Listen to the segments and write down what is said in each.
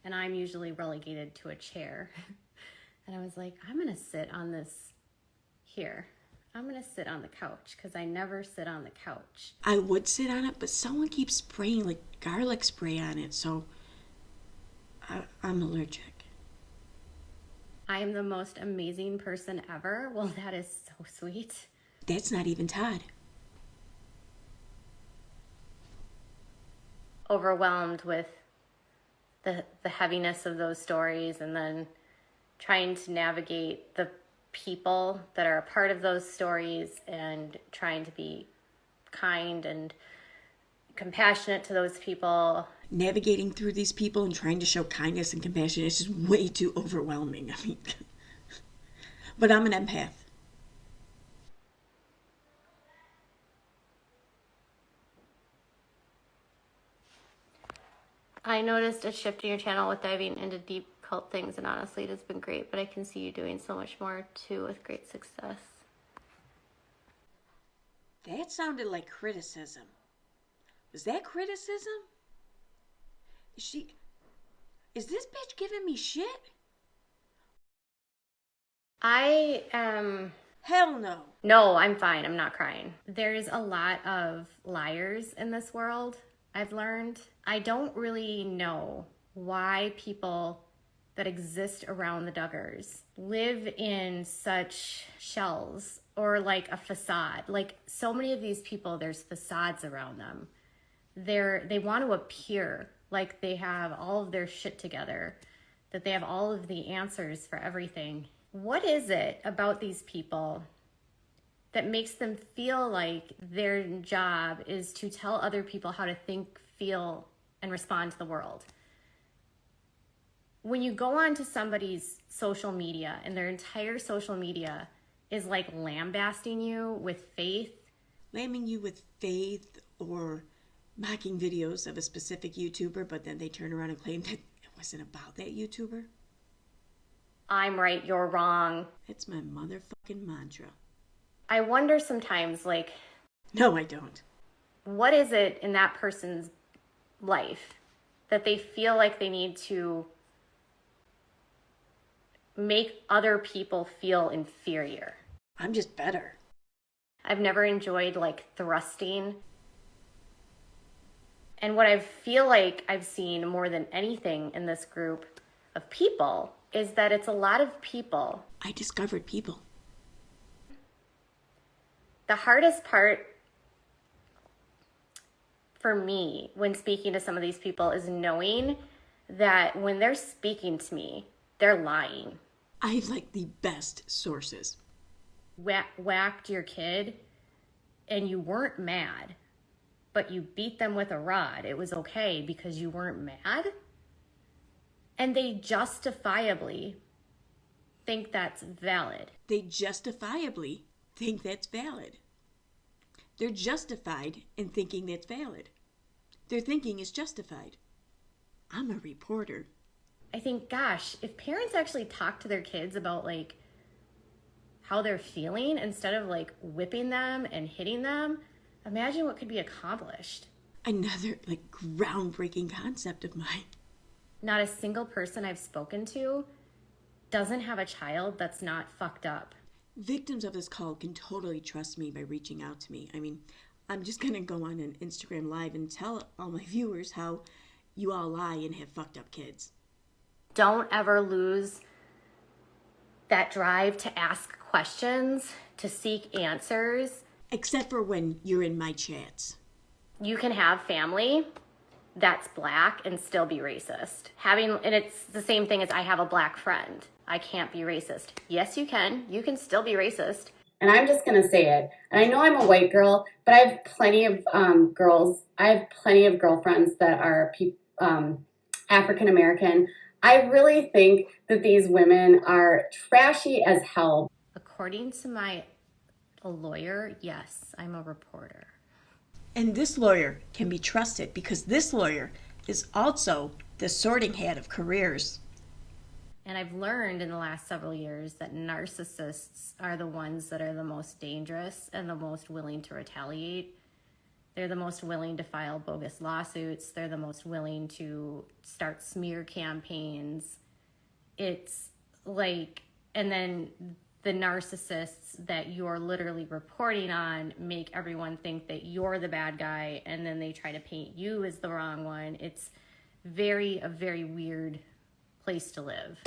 and I'm usually relegated to a chair. And I was like, I'm gonna sit on this here. I'm gonna sit on the couch because I never sit on the couch. I would sit on it, but someone keeps spraying like garlic spray on it, so I'm allergic. I am the most amazing person ever. Well, that is so sweet. That's not even Todd. Overwhelmed with the heaviness of those stories, and then trying to navigate the people that are a part of those stories and trying to be kind and compassionate to those people. Navigating through these people and trying to show kindness and compassion is just way too overwhelming. I mean, but I'm an empath. I noticed a shift in your channel with diving into deep cult things, and honestly, it has been great, but I can see you doing so much more too with great success. That sounded like criticism. Was that criticism? Is this bitch giving me shit? I am... Hell no. No, I'm fine. I'm not crying. There's a lot of liars in this world, I've learned. I don't really know why people that exist around the Duggars live in such shells or like a facade. Like so many of these people, there's facades around them. They want to appear like they have all of their shit together, that they have all of the answers for everything. What is it about these people that makes them feel like their job is to tell other people how to think, feel, and respond to the world? When you go on to somebody's social media and their entire social media is like lambasting you with faith. Lambing you with faith or mocking videos of a specific YouTuber, but then they turn around and claim that it wasn't about that YouTuber. I'm right, you're wrong. That's my motherfucking mantra. I wonder sometimes, like... No, I don't. What is it in that person's life that they feel like they need to make other people feel inferior? I'm just better. I've never enjoyed like thrusting. And what I feel like I've seen more than anything in this group of people is that it's a lot of people. I discovered people. The hardest part for me when speaking to some of these people is knowing that when they're speaking to me, they're lying. I have like the best sources. Whacked your kid and you weren't mad, but you beat them with a rod. It was okay because you weren't mad. And they justifiably think that's valid. They justifiably think that's valid. They're justified in thinking that's valid. Their thinking is justified. I'm a reporter. I think, gosh, if parents actually talk to their kids about like how they're feeling instead of like whipping them and hitting them, imagine what could be accomplished. Another like groundbreaking concept of mine. Not a single person I've spoken to doesn't have a child that's not fucked up. Victims of this call can totally trust me by reaching out to me. I mean, I'm just going to go on an Instagram Live and tell all my viewers how you all lie and have fucked up kids. Don't ever lose that drive to ask questions, to seek answers. Except for when you're in my chats. You can have family that's black and still be racist. And it's the same thing as I have a black friend. I can't be racist. Yes, you can. You can still be racist. And I'm just going to say it. And I know I'm a white girl, but I have plenty of girls. I have plenty of girlfriends that are African American. I really think that these women are trashy as hell. According to a lawyer, yes, I'm a reporter. And this lawyer can be trusted because this lawyer is also the sorting hat of careers. And I've learned in the last several years that narcissists are the ones that are the most dangerous and the most willing to retaliate. They're the most willing to file bogus lawsuits. They're the most willing to start smear campaigns. It's like, and then the narcissists that you're literally reporting on make everyone think that you're the bad guy, and then they try to paint you as the wrong one. It's a very weird place to live.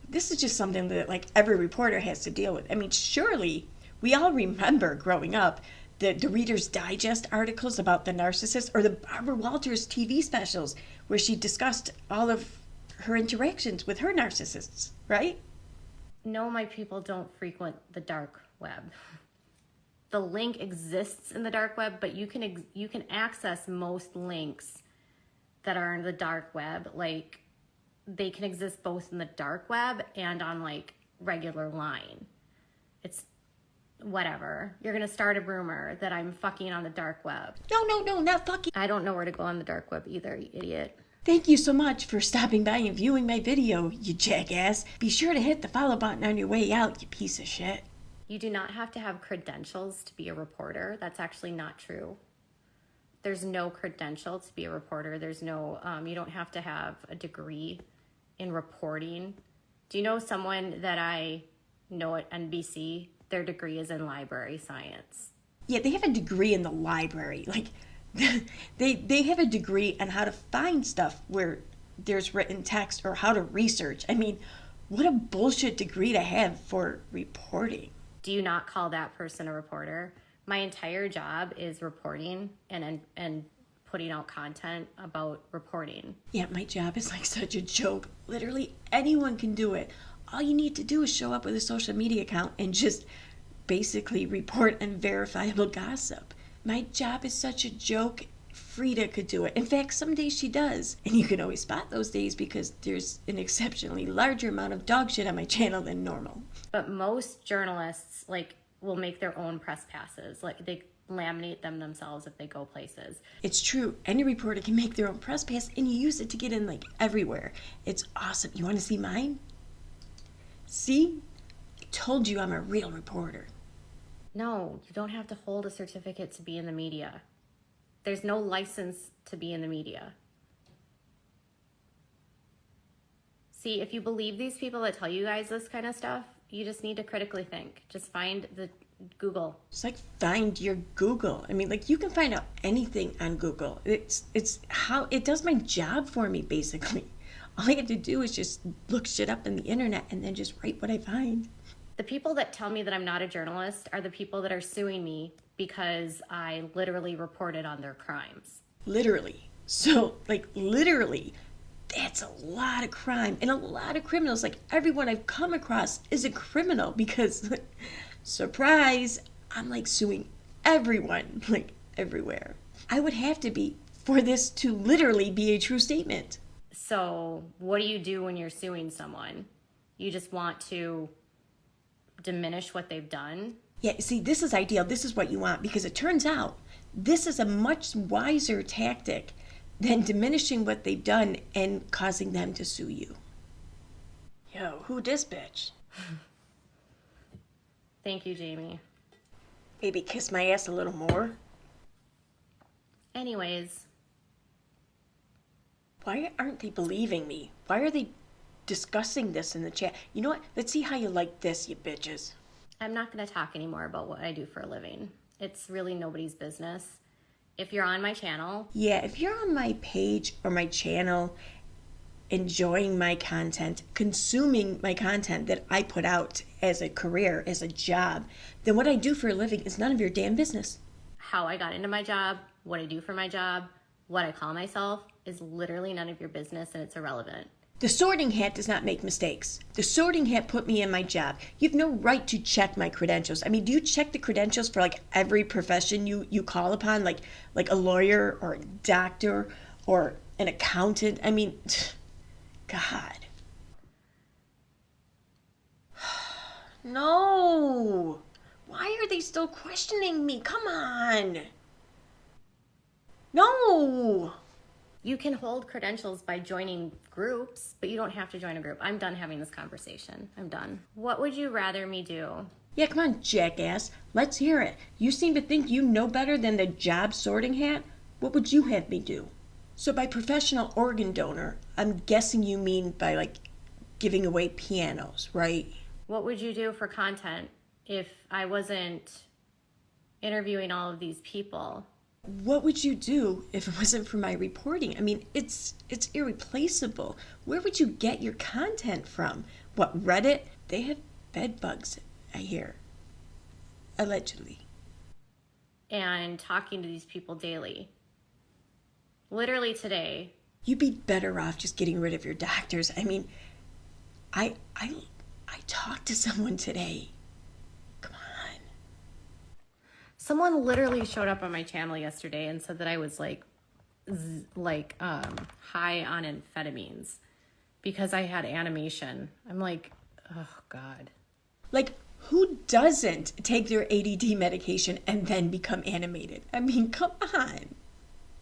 This is just something that like every reporter has to deal with. I mean, surely we all remember growing up the Reader's Digest articles about the narcissist, or the Barbara Walters TV specials where she discussed all of her interactions with her narcissists, right? No, my people don't frequent the dark web. The link exists in the dark web, but you can access most links that are in the dark web. Like, they can exist both in the dark web and on like regular line. It's whatever. You're gonna start a rumor that I'm fucking on the dark web. No, not fucking. I don't know where to go on the dark web either, you idiot. Thank you so much for stopping by and viewing my video, you jackass. Be sure to hit the follow button on your way out, you piece of shit. You do not have to have credentials to be a reporter. That's actually not true. There's no credential to be a reporter. There's no, you don't have to have a degree in reporting. Do you know someone that I know at NBC? Their degree is in library science. Yeah, they have a degree in the library. Like, they have a degree on how to find stuff where there's written text, or how to research. I mean, what a bullshit degree to have for reporting. Do you not call that person a reporter? My entire job is reporting and putting out content about reporting. Yeah, my job is like such a joke. Literally anyone can do it. All you need to do is show up with a social media account and just basically report unverifiable gossip. My job is such a joke. Frida could do it. In fact, some days she does. And you can always spot those days because there's an exceptionally larger amount of dog shit on my channel than normal. But most journalists will make their own press passes. Like, they laminate them themselves if they go places. It's true. Any reporter can make their own press pass, and you use it to get in like everywhere. It's awesome. You want to see mine? See? I told you I'm a real reporter. No, you don't have to hold a certificate to be in the media. There's no license to be in the media. See, if you believe these people that tell you guys this kind of stuff, you just need to critically think. Just find the Google. It's like find your Google. I mean, like, you can find out anything on Google. It's how it does my job for me, basically. All I have to do is just look shit up on the internet and then just write what I find. The people that tell me that I'm not a journalist are the people that are suing me because I literally reported on their crimes. Literally. So, like, literally, that's a lot of crime and a lot of criminals. Like, everyone I've come across is a criminal because, surprise, I'm like suing everyone, like everywhere. I would have to be for this to literally be a true statement. So what do you do when you're suing someone? You just want to diminish what they've done? Yeah, see, this is ideal. This is what you want, because it turns out this is a much wiser tactic than diminishing what they've done and causing them to sue you. Yo, who this bitch? Thank you, Jamie. Maybe kiss my ass a little more? Anyways. Why aren't they believing me? Why are they discussing this in the chat? You know what? Let's see how you like this, you bitches. I'm not going to talk anymore about what I do for a living. It's really nobody's business. If you're on my channel... Yeah, if you're on my page or my channel, enjoying my content, consuming my content that I put out as a career, as a job, then what I do for a living is none of your damn business. How I got into my job, what I do for my job, what I call myself is literally none of your business, and it's irrelevant. The sorting hat does not make mistakes. The sorting hat put me in my job. You have no right to check my credentials. I mean, do you check the credentials for like every profession you call upon, like a lawyer or a doctor or an accountant? I mean, God. No. Why are they still questioning me? Come on. No. You can hold credentials by joining groups, but you don't have to join a group. I'm done having this conversation. I'm done. What would you rather me do? Yeah, come on, jackass. Let's hear it. You seem to think you know better than the job sorting hat. What would you have me do? So by professional organ donor, I'm guessing you mean by, like, giving away pianos, right? What would you do for content if I wasn't interviewing all of these people? What would you do if it wasn't for my reporting? I mean, it's irreplaceable. Where would you get your content from? What, Reddit? They have bed bugs, I hear. Allegedly. And talking to these people daily. Literally today. You'd be better off just getting rid of your doctors. I mean, I talked to someone today. Come on. Someone literally showed up on my channel yesterday and said that I was high on amphetamines because I had animation. I'm like, oh God. Like, who doesn't take their ADD medication and then become animated? I mean, come on.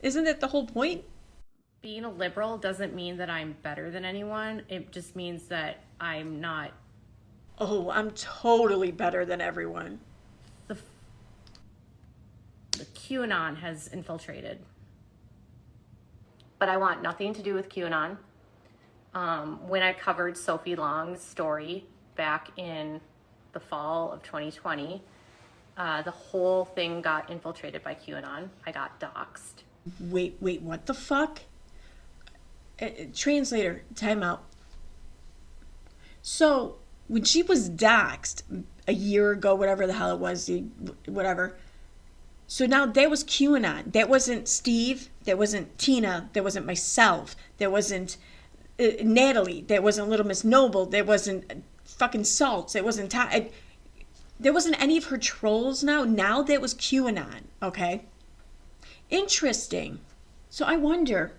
Isn't that the whole point? Being a liberal doesn't mean that I'm better than anyone. It just means that I'm not. Oh, I'm totally better than everyone. The QAnon has infiltrated. But I want nothing to do with QAnon. When I covered Sophie Long's story back in the fall of 2020, the whole thing got infiltrated by QAnon. I got doxxed. Wait, what the fuck? Translator, time out. So, when she was doxxed a year ago, whatever the hell it was, whatever. So now that was QAnon. That wasn't Steve. That wasn't Tina. That wasn't myself. That wasn't Natalie. That wasn't Little Miss Noble. That wasn't fucking Salts. That wasn't there wasn't any of her trolls now. Now that was QAnon, okay? Interesting. So I wonder,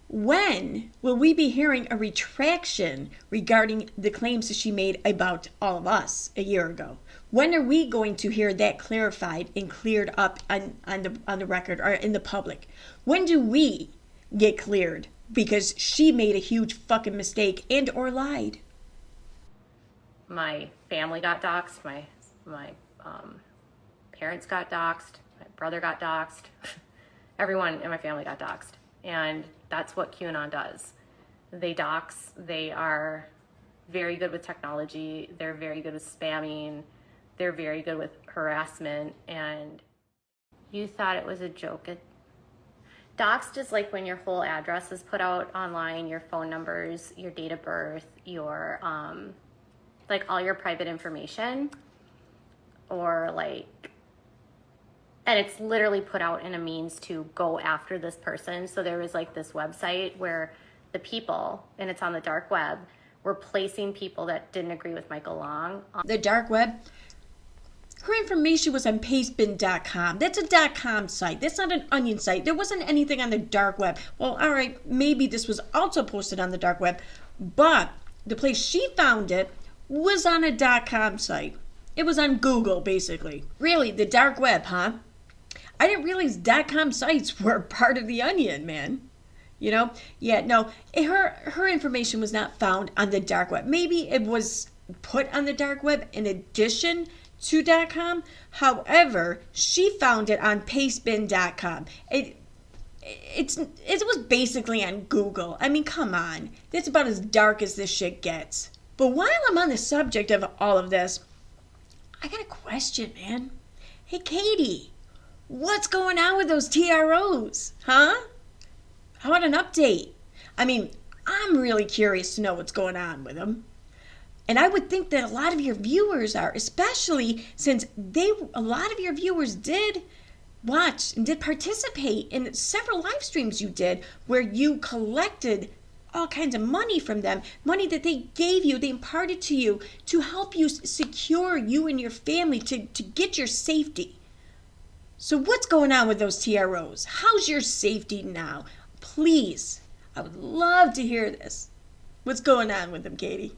when will we be hearing a retraction regarding the claims that she made about all of us a year ago? When are we going to hear that clarified and cleared up on the record or in the public? When do we get cleared because she made a huge fucking mistake and or lied? My family got doxxed. My parents got doxxed. My brother got doxxed. Everyone in my family got doxxed. And that's what QAnon does. They dox. They are very good with technology. They're very good with spamming. They're very good with harassment. And you thought it was a joke. Doxed is like when your whole address is put out online, your phone numbers, your date of birth, your like all your private information, or like, and it's literally put out in a means to go after this person. So there was like this website where the people, and it's on the dark web, were placing people that didn't agree with Michael Long. The dark web? Her information was on pastebin.com. That's a .com site. That's not an Onion site. There wasn't anything on the dark web. Well, all right, maybe this was also posted on the dark web, but the place she found it was on a .com site. It was on Google, basically. Really, the dark web, huh? I didn't realize .com sites were part of the Onion, man. You know? Yeah, no, her information was not found on the dark web. Maybe it was put on the dark web in addition to .com. However, she found it on pastebin.com. It was basically on Google. I mean, come on. That's about as dark as this shit gets. But while I'm on the subject of all of this, I got a question, man. Hey, Katie, what's going on with those TROs, huh? How about an update? I mean, I'm really curious to know what's going on with them. And I would think that a lot of your viewers are, especially since a lot of your viewers did watch and did participate in several live streams you did where you collected all kinds of money from them, money that they gave you, they imparted to you to help you secure you and your family to get your safety. So what's going on with those TROs? How's your safety now? Please, I would love to hear this. What's going on with them, Katie?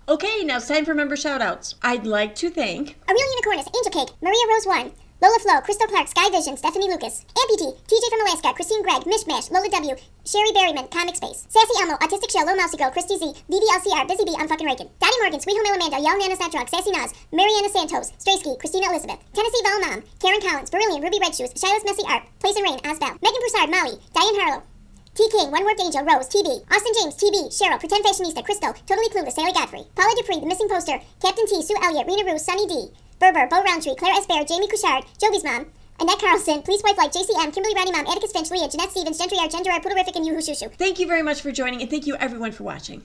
Okay, now it's time for member shoutouts. I'd like to thank A Real Unicornus, Angel Cake, Maria Rose 1, Lola Flo, Crystal Clark, Sky Vision, Stephanie Lucas, Amputee, TJ from Alaska, Christine Gregg, Mishmash, Lola W, Sherry Berryman, Comic Space, Sassy Elmo, Autistic Show, Lil Mousy Girl, Christy Z, VDLCR, Busy Bee, I'm fucking Reagan, Daddy Morgan, Sweet Home Amanda, Young Nana's Not Drunk, Sassy Nas, Mariana Santos, Strayski, Christina Elizabeth, Tennessee Val Mom, Karen Collins, Brilliant, Ruby Red Shoes, Shiloh's Messy Art, Place and Rain, Asbel, Megan Broussard, Molly, Diane Harlow, T. King, One Warped Angel, Rose, TB, Austin James, TB, Cheryl, Pretend Fashionista, Crystal, Totally Clueless, Sally Godfrey, Paula Dupree, The Missing Poster, Captain T, Sue Elliott, Rena Rue, Sunny D, Berber, Bo Roundtree, Claire S. Bear, Jamie Couchard, Jovi's Mom, Annette Carlson, Please Wife Like, JCM, Kimberly Ronnie Mom, Atticus Finch, Leah, Jeanette Stevens, Gentry R, Poodlerific, and Yoo-Hoo Shoo Shoo. Thank you very much for joining, and thank you everyone for watching.